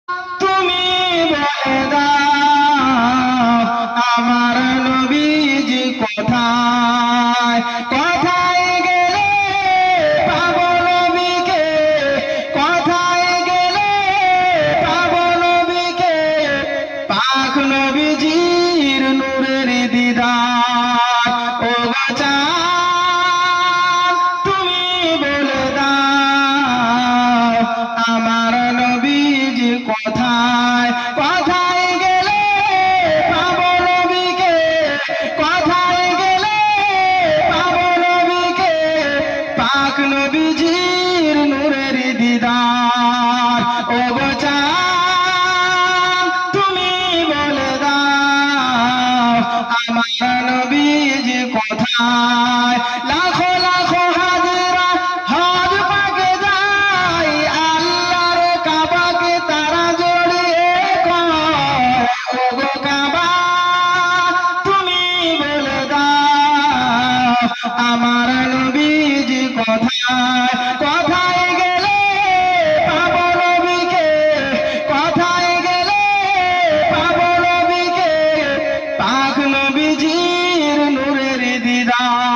তুমি বলে দাও আমার নবীজি কোথায় কোথায় গেলে পাবো নবীকে কোথায় গেলে পাবো নবীকে পাক নবীজির নূরের দিদার ও চাঁদ তুমি বলে দাও আমার নবীজি কোথায় কোথায় গেলে পাবো নবীকে কোথায় গেলে পাবো নবীকে পাক নবীজির নূরের দিদার ও চাঁদ তুমি বলে দাও আমার নবীজি কোথায় লাখো লাখো হাজরা হজ পাকে যায় আল্লাহর কাবাকে তারা জড়িয়ে কয় ওগো কাবা তুমি বলে দাও আমার নবীজি কোথায় কোথায় গেলে পাবো নবীকে কোথায় গেলে পাবো নবীকে পাক নবীজির নূরের দিদার